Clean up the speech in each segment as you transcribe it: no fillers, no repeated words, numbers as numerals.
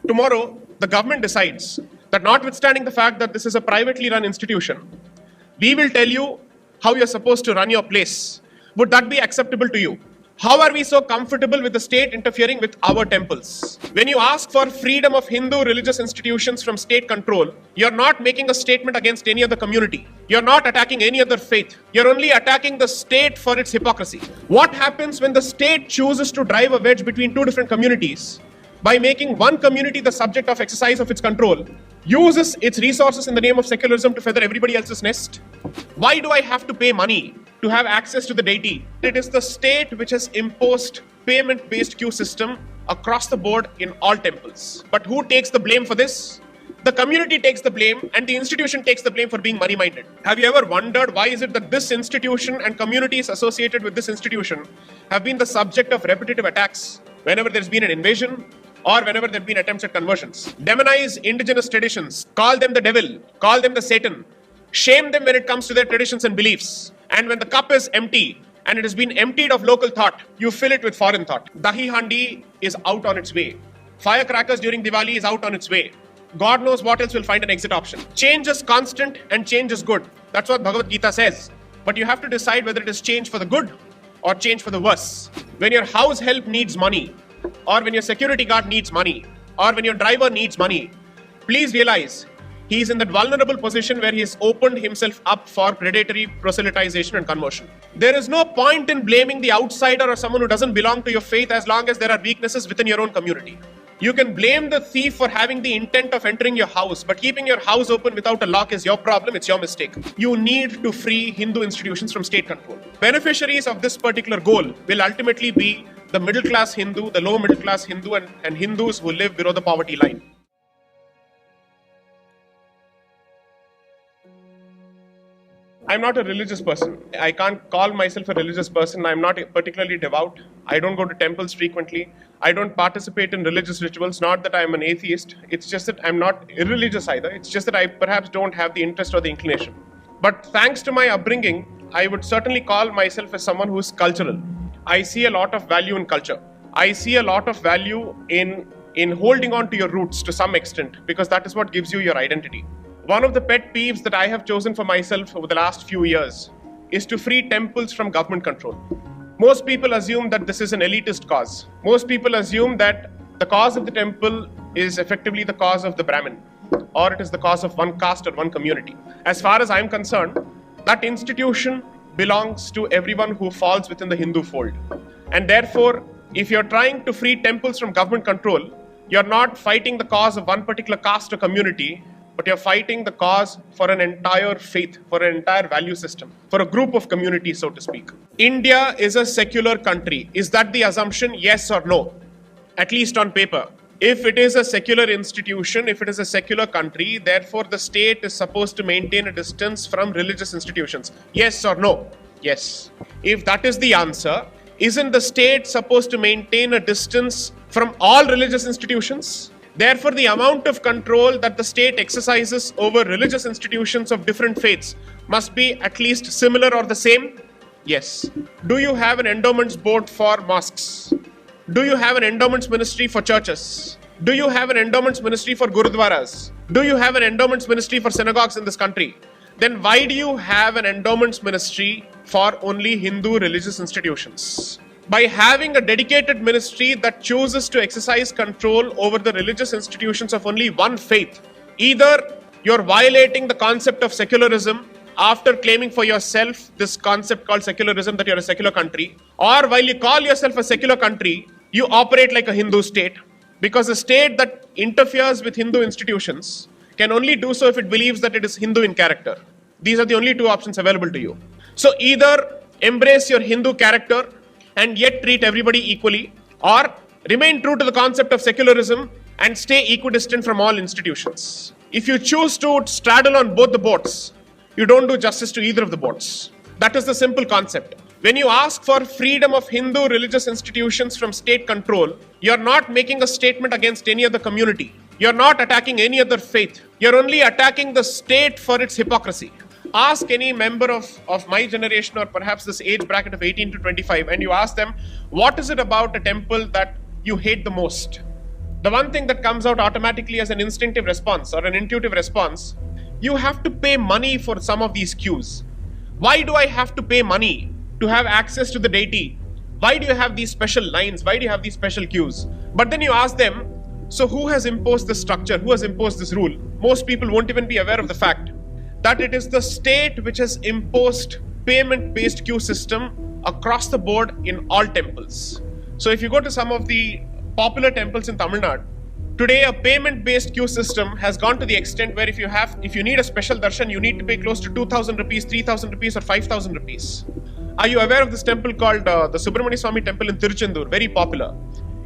tomorrow the government decides that notwithstanding the fact that this is a privately run institution, we will tell you how you're supposed to run your place. Would that be acceptable to you? How are we so comfortable with the state interfering with our temples? When you ask for freedom of Hindu religious institutions from state control, you're not making a statement against any other community. You're not attacking any other faith. You're only attacking the state for its hypocrisy. What happens when the state chooses to drive a wedge between two different communities by making one community the subject of exercise of its control, uses its resources in the name of secularism to feather everybody else's nest? Why do I have to pay money to have access to the deity? It is the state which has imposed payment-based queue system across the board in all temples. But who takes the blame for this? The community takes the blame and the institution takes the blame for being money-minded. Have you ever wondered why is it that this institution and communities associated with this institution have been the subject of repetitive attacks whenever there's been an invasion or whenever there have been attempts at conversions? Demonize indigenous traditions, call them the devil, call them the Satan, shame them when it comes to their traditions and beliefs. And when the cup is empty and it has been emptied of local thought, you fill it with foreign thought. Dahi handi is out on its way. Firecrackers during Diwali is out on its way. God knows what else will find an exit option. Change is constant and change is good. That's what Bhagavad Gita says. But you have to decide whether it is change for the good or change for the worse. When your house help needs money, or when your security guard needs money, or when your driver needs money, please realize he is in that vulnerable position where he has opened himself up for predatory proselytization and conversion. There is no point in blaming the outsider or someone who doesn't belong to your faith as long as there are weaknesses within your own community. You can blame the thief for having the intent of entering your house, but keeping your house open without a lock is your problem, it's your mistake. You need to free Hindu institutions from state control. Beneficiaries of this particular goal will ultimately be the middle class Hindu, the low middle class Hindu, and Hindus who live below the poverty line. I'm not a religious person. I can't call myself a religious person. I'm not particularly devout. I don't go to temples frequently. I don't participate in religious rituals. Not that I'm an atheist. It's just that I'm not irreligious either. It's just that I perhaps don't have the interest or the inclination. But thanks to my upbringing, I would certainly call myself as someone who's cultural. I see a lot of value in culture. I see a lot of value in holding on to your roots to some extent, because that is what gives you your identity. One of the pet peeves that I have chosen for myself over the last few years is to free temples from government control. Most people assume that this is an elitist cause. Most people assume that the cause of the temple is effectively the cause of the Brahmin, or it is the cause of one caste or one community. As far as I'm concerned, that institution belongs to everyone who falls within the Hindu fold. And therefore, if you're trying to free temples from government control, you're not fighting the cause of one particular caste or community, but you're fighting the cause for an entire faith, for an entire value system, for a group of communities, so to speak. India is a secular country. Is that the assumption? Yes or no? At least on paper. If it is a secular institution, if it is a secular country, therefore the state is supposed to maintain a distance from religious institutions. Yes or no? Yes. If that is the answer, isn't the state supposed to maintain a distance from all religious institutions? Therefore, the amount of control that the state exercises over religious institutions of different faiths must be at least similar or the same? Yes. Do you have an endowments board for mosques? Do you have an endowments ministry for churches? Do you have an endowments ministry for gurudwaras? Do you have an endowments ministry for synagogues in this country? Then why do you have an endowments ministry for only Hindu religious institutions? By having a dedicated ministry that chooses to exercise control over the religious institutions of only one faith, either you're violating the concept of secularism after claiming for yourself this concept called secularism, that you're a secular country, or while you call yourself a secular country, you operate like a Hindu state, because a state that interferes with Hindu institutions can only do so if it believes that it is Hindu in character. These are the only two options available to you. So either embrace your Hindu character and yet treat everybody equally, or remain true to the concept of secularism and stay equidistant from all institutions. If you choose to straddle on both the boats, you don't do justice to either of the boats. That is the simple concept. When you ask for freedom of Hindu religious institutions from state control, you're not making a statement against any other community. You're not attacking any other faith. You're only attacking the state for its hypocrisy. Ask any member of my generation, or perhaps this age bracket of 18 to 25, and you ask them, what is it about a temple that you hate the most? The one thing that comes out automatically as an instinctive response or an intuitive response, you have to pay money for some of these cues. Why do I have to pay money to have access to the deity? Why do you have these special lines? Why do you have these special cues? But then you ask them, so who has imposed this structure? Who has imposed this rule? Most people won't even be aware of the fact that it is the state which has imposed payment-based queue system across the board in all temples. So if you go to some of the popular temples in Tamil Nadu, today a payment-based queue system has gone to the extent where if you need a special darshan, you need to pay close to 2,000 rupees, 3,000 rupees or 5,000 rupees. Are you aware of this temple called the Sabrimala Swami temple in Tiruchendur? Very popular.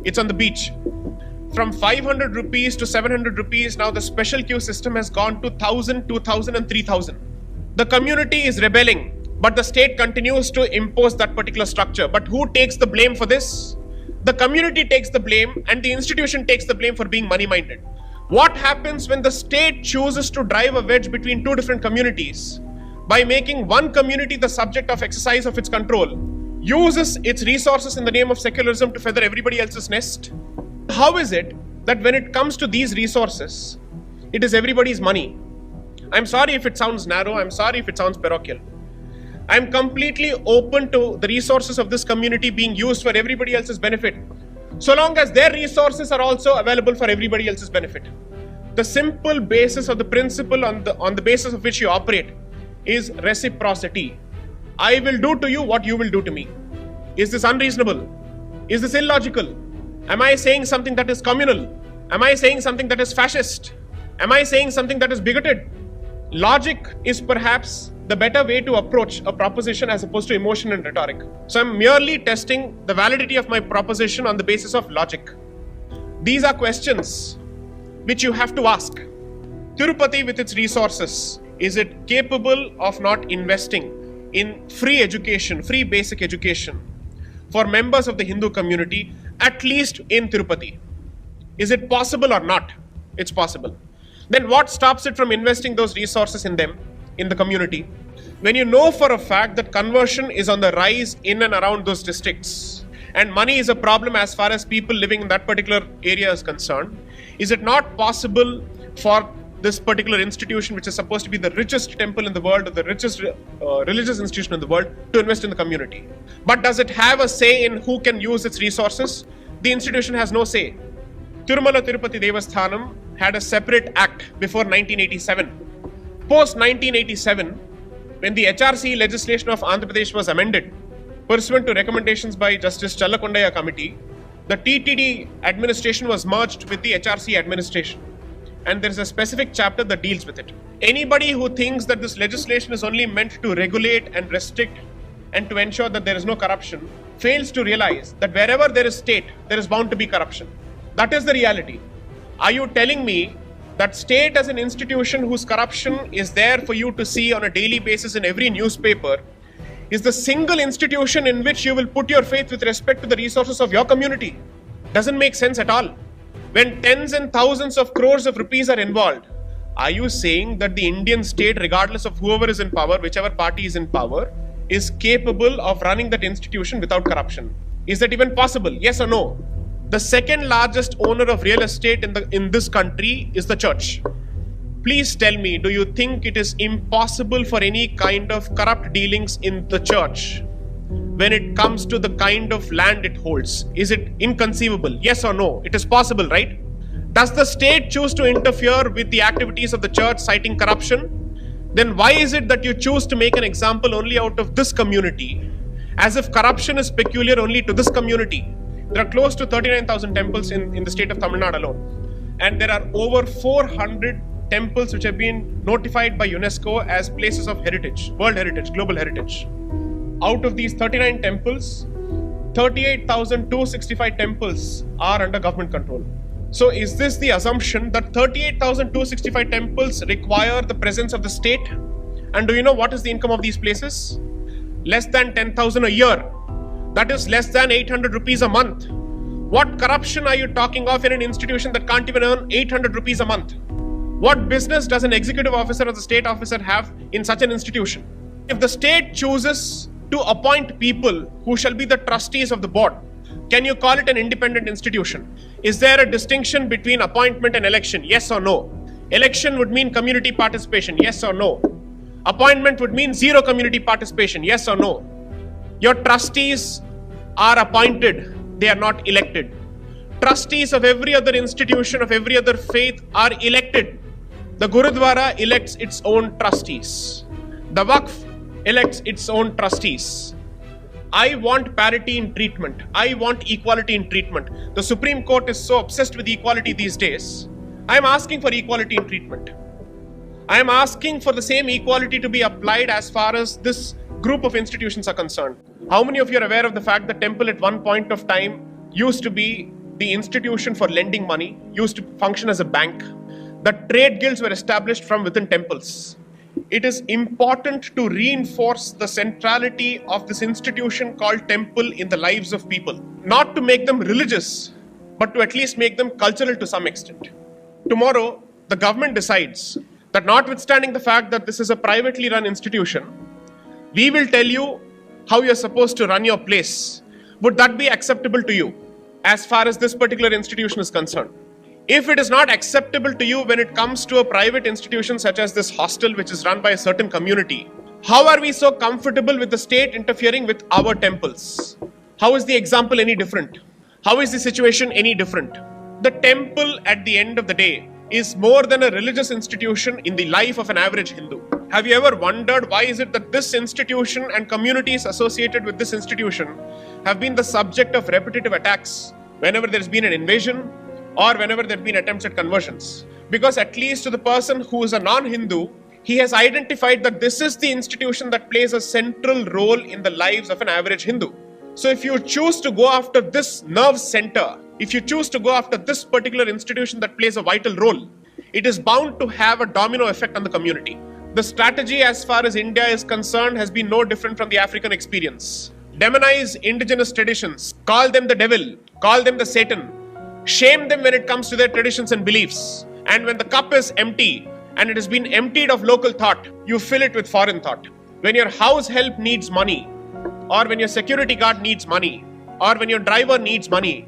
It's on the beach. From 500 rupees to 700 rupees, now the special queue system has gone to 1,000, 2,000 and 3,000. The community is rebelling, but the state continues to impose that particular structure. But who takes the blame for this? The community takes the blame and the institution takes the blame for being money-minded. What happens when the state chooses to drive a wedge between two different communities by making one community the subject of exercise of its control, uses its resources in the name of secularism to feather everybody else's nest? How is it that when it comes to these resources, it is everybody's money? I'm sorry if it sounds narrow, I'm sorry if it sounds parochial. I'm completely open to the resources of this community being used for everybody else's benefit, so long as their resources are also available for everybody else's benefit. The simple basis of the principle on the basis of which you operate is reciprocity. I will do to you what you will do to me. Is this unreasonable? Is this illogical? Am I saying something that is communal? Am I saying something that is fascist? Am I saying something that is bigoted? Logic is perhaps the better way to approach a proposition as opposed to emotion and rhetoric. So I'm merely testing the validity of my proposition on the basis of logic. These are questions which you have to ask. Tirupati with its resources, is it capable of not investing in free education, free basic education for members of the Hindu community, at least in Tirupati? Is it possible or not? It's possible. Then what stops it from investing those resources in them, in the community? When you know for a fact that conversion is on the rise in and around those districts, and money is a problem as far as people living in that particular area is concerned, is it not possible for this particular institution, which is supposed to be the richest temple in the world, or the richest religious institution in the world, to invest in the community? But does it have a say in who can use its resources? The institution has no say. Tirumala Tirupati Devasthanam had a separate act before 1987. Post 1987, when the HRC legislation of Andhra Pradesh was amended, pursuant to recommendations by Justice Challakondaya Committee, the TTD administration was merged with the HRC administration. And there is a specific chapter that deals with it. Anybody who thinks that this legislation is only meant to regulate and restrict and to ensure that there is no corruption fails to realize that wherever there is state, there is bound to be corruption. That is the reality. Are you telling me that state as an institution whose corruption is there for you to see on a daily basis in every newspaper is the single institution in which you will put your faith with respect to the resources of your community? Doesn't make sense at all. When tens and thousands of crores of rupees are involved, are you saying that the Indian state, regardless of whoever is in power, whichever party is in power, is capable of running that institution without corruption? Is that even possible? Yes or no? The second largest owner of real estate in this country is the church. Please tell me, do you think it is impossible for any kind of corrupt dealings in the church when it comes to the kind of land it holds? Is it inconceivable? Yes or no? It is possible, right? Does the state choose to interfere with the activities of the church, citing corruption? Then why is it that you choose to make an example only out of this community, as if corruption is peculiar only to this community? There are close to 39,000 temples in the state of Tamil Nadu alone. And there are over 400 temples which have been notified by UNESCO as places of heritage, world heritage, global heritage. Out of these 39 temples, 38,265 temples are under government control. So is this the assumption that 38,265 temples require the presence of the state? And do you know what is the income of these places? Less than 10,000 a year. That is less than 800 rupees a month. What corruption are you talking of in an institution that can't even earn 800 rupees a month? What business does an executive officer or the state officer have in such an institution? If the state chooses to appoint people who shall be the trustees of the board, Can you call it an independent institution? Is there a distinction between appointment and election? Yes or no? Election would mean community participation. Yes or no? Appointment would mean zero community participation. Yes or no? Your trustees are appointed. They are not elected. Trustees of every other institution, of every other faith are elected. The Gurudwara elects its own trustees. The Waqf elects its own trustees. I want parity in treatment. I want equality in treatment. The Supreme Court is so obsessed with equality these days. I am asking for equality in treatment. I am asking for the same equality to be applied as far as this group of institutions are concerned. How many of you are aware of the fact that temple at one point of time used to be the institution for lending money, used to function as a bank? The trade guilds were established from within temples. It is important to reinforce the centrality of this institution called temple in the lives of people. Not to make them religious, but to at least make them cultural to some extent. Tomorrow, the government decides that notwithstanding the fact that this is a privately run institution, we will tell you how you're supposed to run your place. Would that be acceptable to you as far as this particular institution is concerned? If it is not acceptable to you when it comes to a private institution such as this hostel which is run by a certain community, how are we so comfortable with the state interfering with our temples? How is the example any different? How is the situation any different? The temple at the end of the day is more than a religious institution in the life of an average Hindu. Have you ever wondered why is it that this institution and communities associated with this institution have been the subject of repetitive attacks whenever there's been an invasion or whenever there have been attempts at conversions? Because at least to the person who is a non-Hindu, he has identified that this is the institution that plays a central role in the lives of an average Hindu. So if you choose to go after this nerve center, if you choose to go after this particular institution that plays a vital role, it is bound to have a domino effect on the community. The strategy as far as India is concerned has been no different from the African experience. Demonize indigenous traditions, call them the devil, call them the Satan, shame them when it comes to their traditions and beliefs. And when the cup is empty and it has been emptied of local thought, you fill it with foreign thought. When your house help needs money, or when your security guard needs money, or when your driver needs money,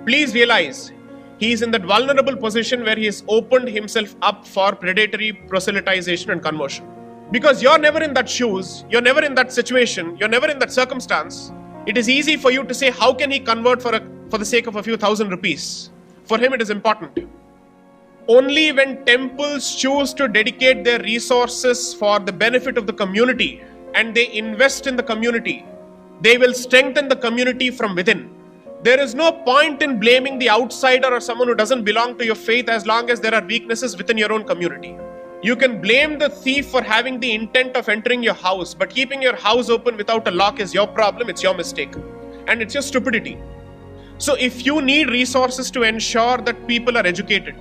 please realize he is in that vulnerable position where he has opened himself up for predatory proselytization and conversion. Because you're never in that shoes, you're never in that situation, you're never in that circumstance. It is easy for you to say, how can he convert for the sake of a few thousand rupees? For him it is important. Only when temples choose to dedicate their resources for the benefit of the community and they invest in the community, they will strengthen the community from within. There is no point in blaming the outsider or someone who doesn't belong to your faith as long as there are weaknesses within your own community. You can blame the thief for having the intent of entering your house, but keeping your house open without a lock is your problem, it's your mistake. And it's your stupidity. So if you need resources to ensure that people are educated,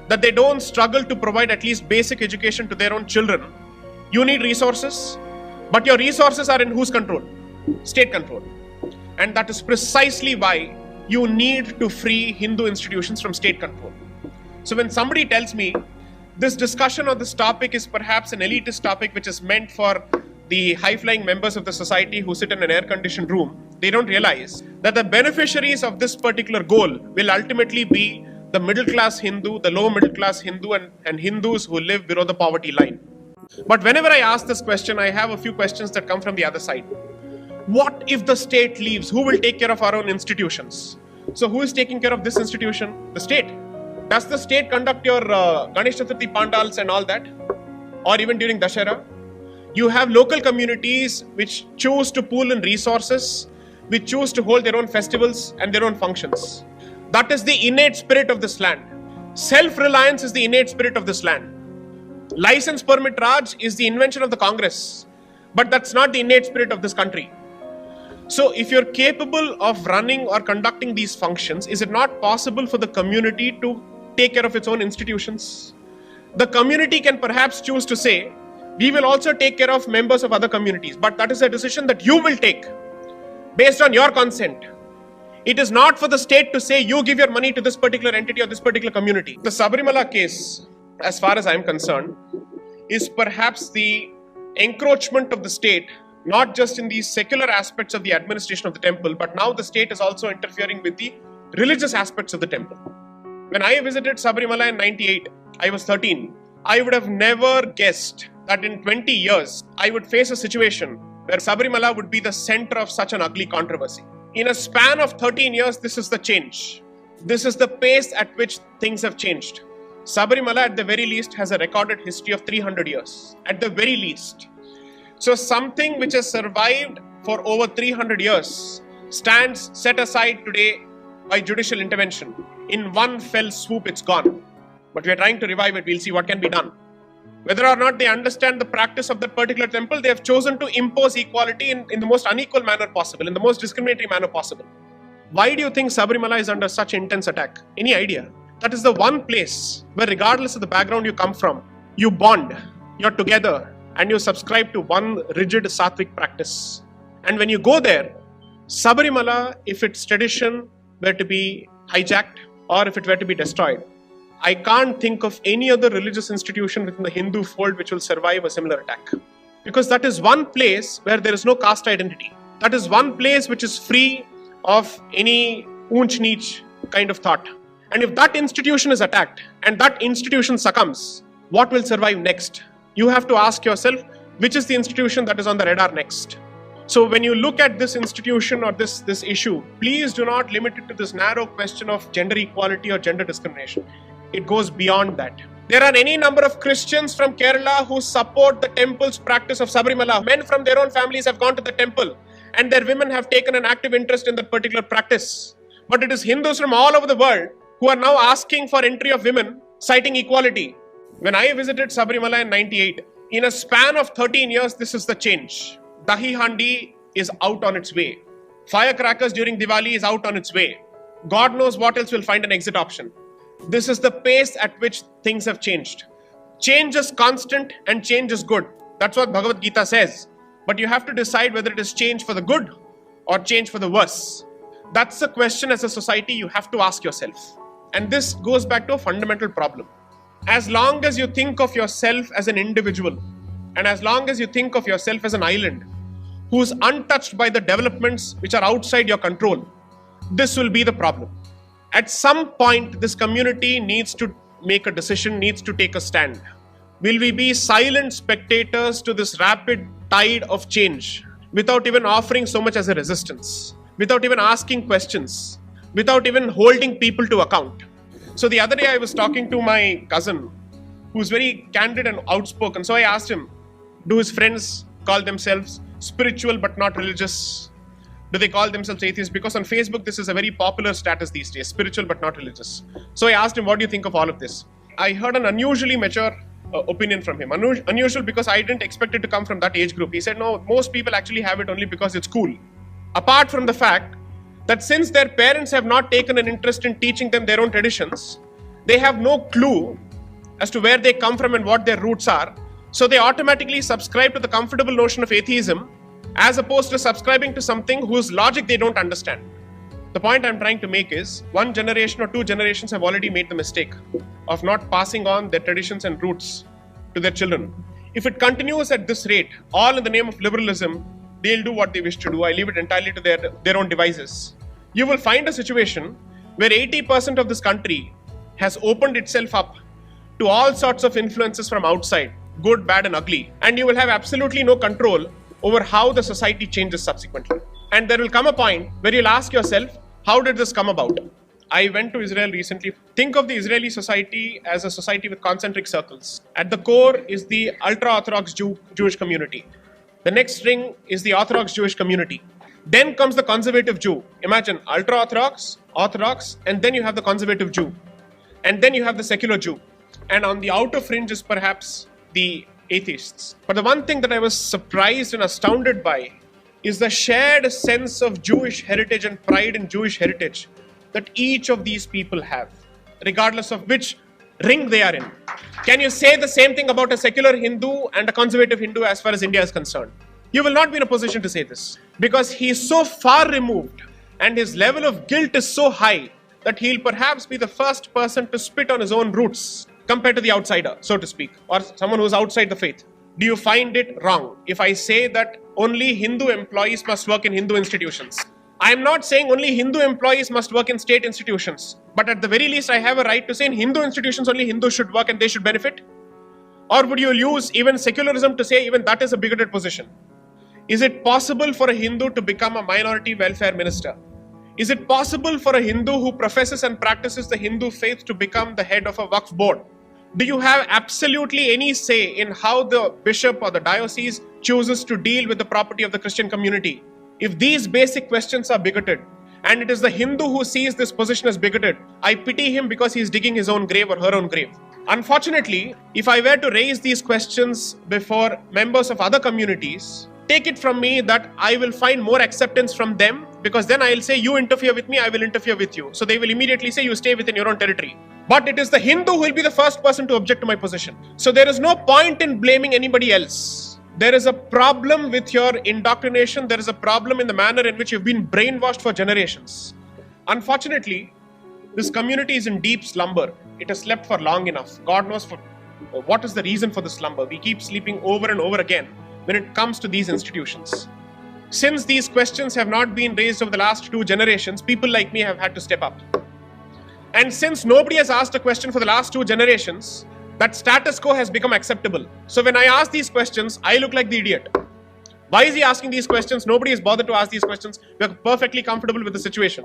that they don't struggle to provide at least basic education to their own children, you need resources, but your resources are in whose control? State control. And that is precisely why you need to free Hindu institutions from state control. So when somebody tells me this discussion on this topic is perhaps an elitist topic which is meant for the high-flying members of the society who sit in an air-conditioned room, they don't realize that the beneficiaries of this particular goal will ultimately be the middle-class Hindu, the low-middle-class Hindu, and Hindus who live below the poverty line. But whenever I ask this question, I have a few questions that come from the other side. What if the state leaves? Who will take care of our own institutions? So who is taking care of this institution? The state. Does the state conduct your Ganesh Chaturthi pandals and all that? Or even during Dashera? You have local communities which choose to pool in resources, which choose to hold their own festivals and their own functions. That is the innate spirit of this land. Self-reliance is the innate spirit of this land. License permit Raj is the invention of the Congress, but that's not the innate spirit of this country. So if you're capable of running or conducting these functions, is it not possible for the community to take care of its own institutions? The community can perhaps choose to say, we will also take care of members of other communities, but that is a decision that you will take based on your consent. It is not for the state to say, you give your money to this particular entity or this particular community. The Sabrimala case, as far as I am concerned, is perhaps the encroachment of the state not just in the secular aspects of the administration of the temple, but now the state is also interfering with the religious aspects of the temple. When I visited Sabrimala in 98, I was 13. I would have never guessed that in 20 years, I would face a situation where Sabrimala would be the center of such an ugly controversy. In a span of 13 years, this is the change. This is the pace at which things have changed. Sabrimala, at the very least, has a recorded history of 300 years. At the very least. So something which has survived for over 300 years stands set aside today by judicial intervention. In one fell swoop, it's gone. But we are trying to revive it. We'll see what can be done. Whether or not they understand the practice of that particular temple, they have chosen to impose equality in the most unequal manner possible, in the most discriminatory manner possible. Why do you think Sabrimala is under such intense attack? Any idea? That is the one place where, regardless of the background you come from, you bond, you're together, and you subscribe to one rigid Sattvic practice. And when you go there, Sabrimala, if its tradition were to be hijacked or if it were to be destroyed, I can't think of any other religious institution within the Hindu fold which will survive a similar attack. Because that is one place where there is no caste identity. That is one place which is free of any unch neech kind of thought. And if that institution is attacked and that institution succumbs, what will survive next? You have to ask yourself, which is the institution that is on the radar next? So when you look at this institution or this issue, please do not limit it to this narrow question of gender equality or gender discrimination. It goes beyond that. There are any number of Christians from Kerala who support the temple's practice of Sabrimala. Men from their own families have gone to the temple and their women have taken an active interest in that particular practice. But it is Hindus from all over the world who are now asking for entry of women, citing equality. When I visited Sabrimala in 98, in a span of 13 years, this is the change. Dahi Handi is out on its way. Firecrackers during Diwali is out on its way. God knows what else will find an exit option. This is the pace at which things have changed. Change is constant and change is good. That's what Bhagavad Gita says. But you have to decide whether it is change for the good or change for the worse. That's the question as a society you have to ask yourself. And this goes back to a fundamental problem. As long as you think of yourself as an individual, and as long as you think of yourself as an island who's untouched by the developments which are outside your control, this will be the problem. At some point, this community needs to make a decision, needs to take a stand. Will we be silent spectators to this rapid tide of change without even offering so much as a resistance, without even asking questions, without even holding people to account? So the other day I was talking to my cousin who's very candid and outspoken. So I asked him, do his friends call themselves spiritual but not religious? Do they call themselves atheists? Because on Facebook, this is a very popular status these days, spiritual but not religious. So I asked him, what do you think of all of this? I heard an unusually mature opinion from him. Unusual because I didn't expect it to come from that age group. He said, no, most people actually have it only because it's cool. Apart from the fact that since their parents have not taken an interest in teaching them their own traditions, they have no clue as to where they come from and what their roots are. So they automatically subscribe to the comfortable notion of atheism as opposed to subscribing to something whose logic they don't understand. The point I'm trying to make is, one generation or two generations have already made the mistake of not passing on their traditions and roots to their children. If it continues at this rate, all in the name of liberalism, they'll do what they wish to do. I leave it entirely to their own devices. You will find a situation where 80% of this country has opened itself up to all sorts of influences from outside, good, bad, and ugly. And you will have absolutely no control over how the society changes subsequently. And there will come a point where you'll ask yourself, how did this come about? I went to Israel recently. Think of the Israeli society as a society with concentric circles. At the core is the ultra-Orthodox Jewish community. The next ring is the Orthodox Jewish community. Then comes the conservative Jew. Imagine ultra-Orthodox, Orthodox, and then you have the conservative Jew. And then you have the secular Jew. And on the outer fringe is perhaps the atheists. But the one thing that I was surprised and astounded by is the shared sense of Jewish heritage and pride in Jewish heritage that each of these people have, regardless of which ring they are in. Can you say the same thing about a secular Hindu and a conservative Hindu as far as India is concerned? You will not be in a position to say this because he is so far removed and his level of guilt is so high that he'll perhaps be the first person to spit on his own roots compared to the outsider, so to speak, or someone who's outside the faith. Do you find it wrong if I say that only Hindu employees must work in Hindu institutions. I am not saying only Hindu employees must work in state institutions. But at the very least, I have a right to say in Hindu institutions only Hindus should work and they should benefit. Or would you use even secularism to say even that is a bigoted position? Is it possible for a Hindu to become a minority welfare minister? Is it possible for a Hindu who professes and practices the Hindu faith to become the head of a Waqf board? Do you have absolutely any say in how the bishop or the diocese chooses to deal with the property of the Christian community? If these basic questions are bigoted, and it is the Hindu who sees this position as bigoted, I pity him because he is digging his own grave or her own grave. Unfortunately, if I were to raise these questions before members of other communities, take it from me that I will find more acceptance from them, because then I will say, you interfere with me, I will interfere with you. So they will immediately say, you stay within your own territory. But it is the Hindu who will be the first person to object to my position. So there is no point in blaming anybody else. There is a problem with your indoctrination. There is a problem in the manner in which you've been brainwashed for generations. Unfortunately, this community is in deep slumber. It has slept for long enough. God knows what is the reason for the slumber. We keep sleeping over and over again when it comes to these institutions. Since these questions have not been raised over the last 2 generations, people like me have had to step up. And since nobody has asked a question for the last 2 generations, that status quo has become acceptable. So when I ask these questions, I look like the idiot. Why is he asking these questions? Nobody has bothered to ask these questions. We are perfectly comfortable with the situation.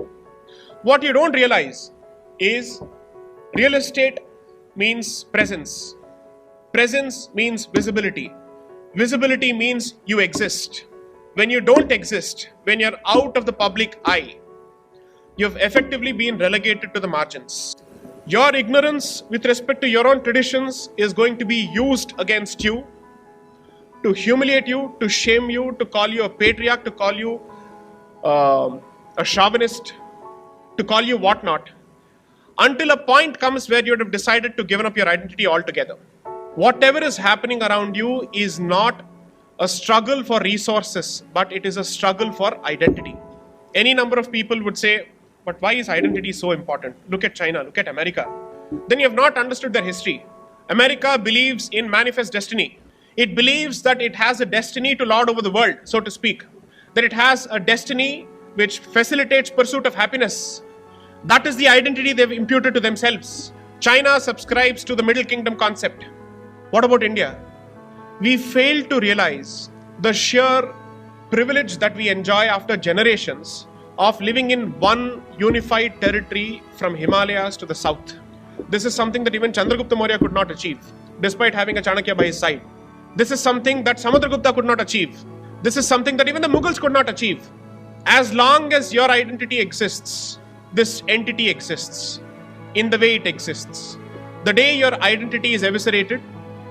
What you don't realize is real estate means presence. Presence means visibility. Visibility means you exist. When you don't exist, when you're out of the public eye, you've effectively been relegated to the margins. Your ignorance with respect to your own traditions is going to be used against you to humiliate you, to shame you, to call you a patriarch, to call you a chauvinist, to call you whatnot, until a point comes where you would have decided to give up your identity altogether. Whatever is happening around you is not a struggle for resources, but it is a struggle for identity. Any number of people would say, but why is identity so important? Look at China, look at America. Then you have not understood their history. America believes in manifest destiny. It believes that it has a destiny to lord over the world, so to speak. That it has a destiny which facilitates pursuit of happiness. That is the identity they've imputed to themselves. China subscribes to the Middle Kingdom concept. What about India? We fail to realize the sheer privilege that we enjoy after generations of living in one unified territory from Himalayas to the south. This is something that even Chandragupta Maurya could not achieve, despite having a Chanakya by his side. This is something that Samudragupta could not achieve. This is something that even the Mughals could not achieve. As long as your identity exists, this entity exists in the way it exists. The day your identity is eviscerated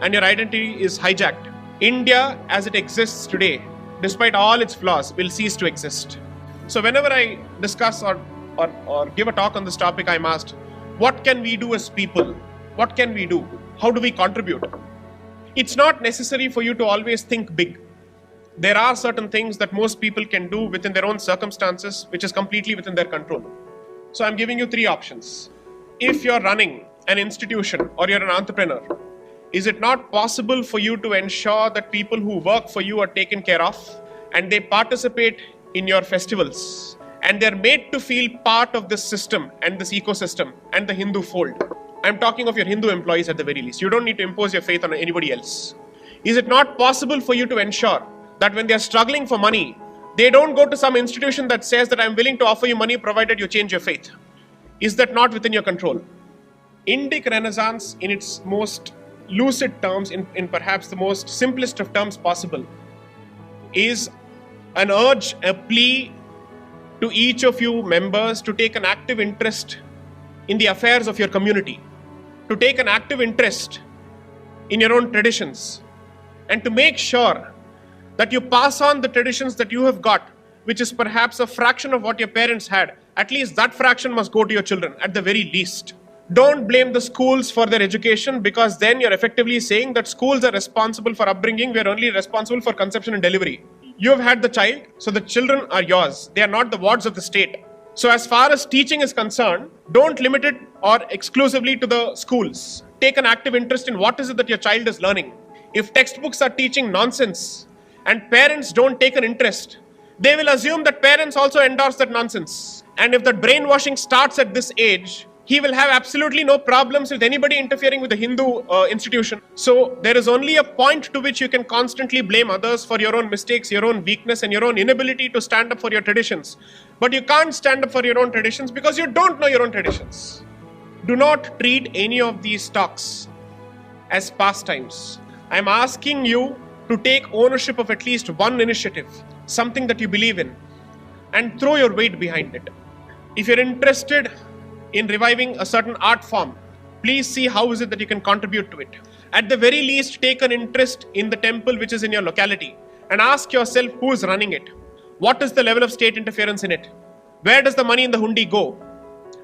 and your identity is hijacked, India as it exists today, despite all its flaws, will cease to exist. So whenever I discuss or give a talk on this topic, I'm asked, what can we do as people? What can we do? How do we contribute? It's not necessary for you to always think big. There are certain things that most people can do within their own circumstances, which is completely within their control. So I'm giving you 3 options. If you're running an institution or you're an entrepreneur, is it not possible for you to ensure that people who work for you are taken care of and they participate in your festivals and they're made to feel part of this system and this ecosystem and the Hindu fold? I'm talking of your Hindu employees at the very least. You don't need to impose your faith on anybody else. Is it not possible for you to ensure that when they're struggling for money, they don't go to some institution that says that I'm willing to offer you money provided you change your faith? Is that not within your control? Indic Renaissance, in its most lucid terms, in perhaps the most simplest of terms possible, is an urge, a plea to each of you members to take an active interest in the affairs of your community, to take an active interest in your own traditions, and to make sure that you pass on the traditions that you have got, which is perhaps a fraction of what your parents had. At least that fraction must go to your children, at the very least. Don't blame the schools for their education, because then you're effectively saying that schools are responsible for upbringing, we are only responsible for conception and delivery. You have had the child, so the children are yours. They are not the wards of the state. So as far as teaching is concerned, don't limit it or exclusively to the schools. Take an active interest in what is it that your child is learning. If textbooks are teaching nonsense, and parents don't take an interest, they will assume that parents also endorse that nonsense. And if that brainwashing starts at this age, he will have absolutely no problems with anybody interfering with the Hindu institution. So there is only a point to which you can constantly blame others for your own mistakes, your own weakness, and your own inability to stand up for your traditions. But you can't stand up for your own traditions because you don't know your own traditions. Do not treat any of these talks as pastimes. I'm asking you to take ownership of at least one initiative, something that you believe in, and throw your weight behind it. If you're interested in reviving a certain art form, please see how is it that you can contribute to it. At the very least, take an interest in the temple which is in your locality and ask yourself who is running it. What is the level of state interference in it? Where does the money in the hundi go?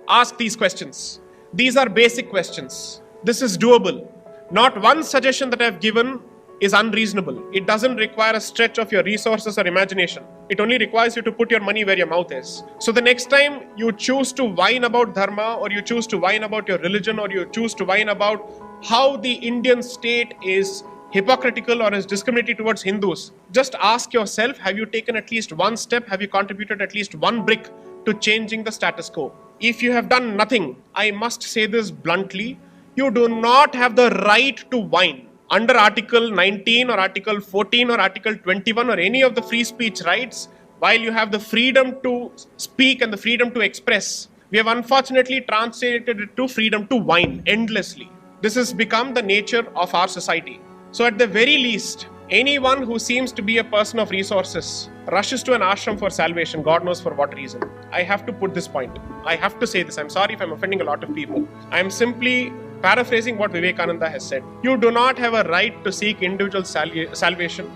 Ask these questions. These are basic questions. This is doable. Not one suggestion that I've given is unreasonable. It doesn't require a stretch of your resources or imagination. It only requires you to put your money where your mouth is. So the next time you choose to whine about dharma, or you choose to whine about your religion, or you choose to whine about how the Indian state is hypocritical or is discriminatory towards Hindus, just ask yourself, have you taken at least one step? Have you contributed at least one brick to changing the status quo? If you have done nothing, I must say this bluntly, you do not have the right to whine. Under Article 19 or Article 14 or Article 21 or any of the free speech rights, while you have the freedom to speak and the freedom to express, we have unfortunately translated it to freedom to whine endlessly. This has become the nature of our society. So at the very least, anyone who seems to be a person of resources rushes to an ashram for salvation, God knows for what reason. I have to put this point. I have to say this. I'm sorry if I'm offending a lot of people. I'm simply paraphrasing what Vivekananda has said. You do not have a right to seek individual salvation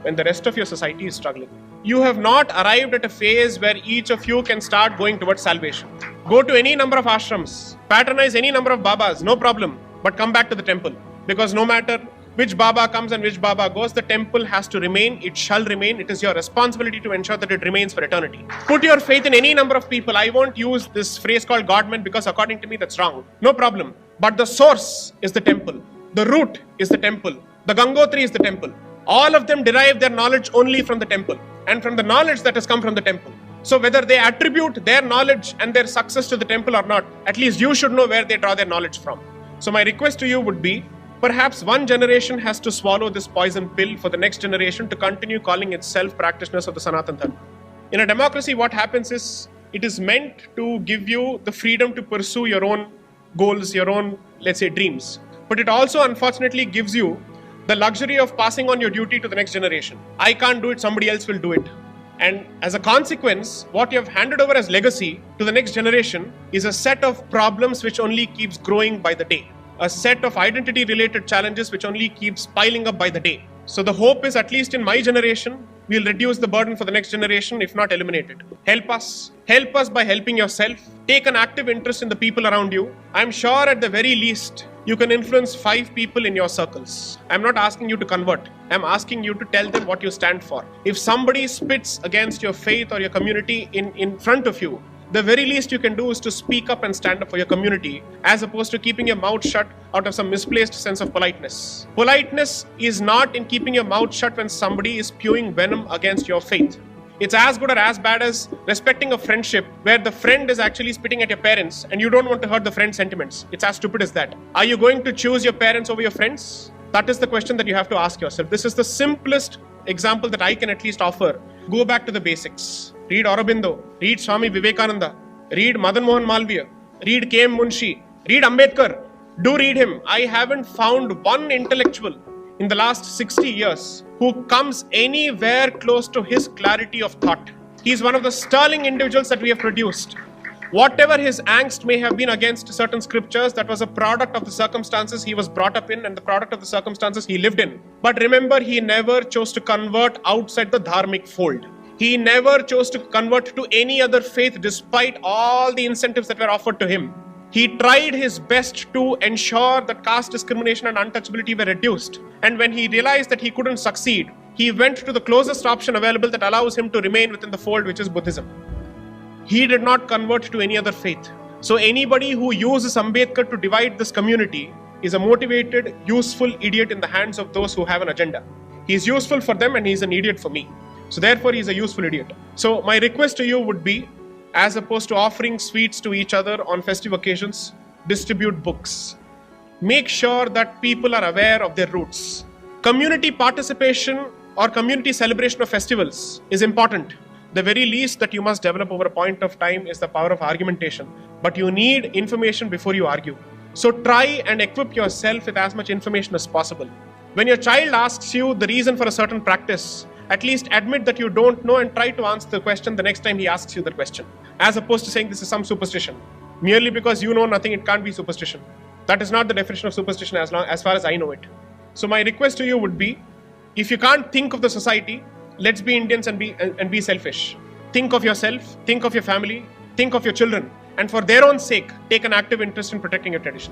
when the rest of your society is struggling. You have not arrived at a phase where each of you can start going towards salvation. Go to any number of ashrams, patronize any number of babas, no problem, but come back to the temple. Because no matter which Baba comes and which Baba goes, the temple has to remain, it shall remain. It is your responsibility to ensure that it remains for eternity. Put your faith in any number of people. I won't use this phrase called Godman because according to me that's wrong. No problem. But the source is the temple. The root is the temple. The Gangotri is the temple. All of them derive their knowledge only from the temple and from the knowledge that has come from the temple. So whether they attribute their knowledge and their success to the temple or not, at least you should know where they draw their knowledge from. So my request to you would be, perhaps one generation has to swallow this poison pill for the next generation to continue calling itself practitioners of the Sanatan Dharma. In a democracy, what happens is, it is meant to give you the freedom to pursue your own goals, your own, let's say, dreams. But it also unfortunately gives you the luxury of passing on your duty to the next generation. I can't do it, somebody else will do it. And as a consequence, what you have handed over as legacy to the next generation is a set of problems which only keeps growing by the day. A set of identity-related challenges which only keeps piling up by the day. So the hope is, at least in my generation, we'll reduce the burden for the next generation, if not eliminate it. Help us. Help us by helping yourself. Take an active interest in the people around you. I'm sure at the very least, you can influence 5 people in your circles. I'm not asking you to convert. I'm asking you to tell them what you stand for. If somebody spits against your faith or your community in front of you, the very least you can do is to speak up and stand up for your community, as opposed to keeping your mouth shut out of some misplaced sense of politeness. Politeness is not in keeping your mouth shut when somebody is spewing venom against your faith. It's as good or as bad as respecting a friendship where the friend is actually spitting at your parents and you don't want to hurt the friend's sentiments. It's as stupid as that. Are you going to choose your parents over your friends? That is the question that you have to ask yourself. This is the simplest example that I can at least offer. Go back to the basics. Read Aurobindo, read Swami Vivekananda, read Madan Mohan Malviya, read K.M. Munshi, read Ambedkar. Do read him. I haven't found one intellectual in the last 60 years who comes anywhere close to his clarity of thought. He is one of the sterling individuals that we have produced. Whatever his angst may have been against certain scriptures, that was a product of the circumstances he was brought up in and the product of the circumstances he lived in. But remember, he never chose to convert outside the dharmic fold. He never chose to convert to any other faith despite all the incentives that were offered to him. He tried his best to ensure that caste discrimination and untouchability were reduced. And when he realized that he couldn't succeed, he went to the closest option available that allows him to remain within the fold, which is Buddhism. He did not convert to any other faith. So anybody who uses Ambedkar to divide this community is a motivated, useful idiot in the hands of those who have an agenda. He's useful for them and he's an idiot for me. So therefore, he's a useful idiot. So my request to you would be, as opposed to offering sweets to each other on festive occasions, distribute books. Make sure that people are aware of their roots. Community participation or community celebration of festivals is important. The very least that you must develop over a point of time is the power of argumentation. But you need information before you argue. So try and equip yourself with as much information as possible. When your child asks you the reason for a certain practice, at least admit that you don't know and try to answer the question the next time he asks you that question. As opposed to saying this is some superstition. Merely because you know nothing, it can't be superstition. That is not the definition of superstition as far as I know it. So my request to you would be, if you can't think of the society, let's be Indians and be selfish. Think of yourself, think of your family, think of your children, and for their own sake, take an active interest in protecting your tradition.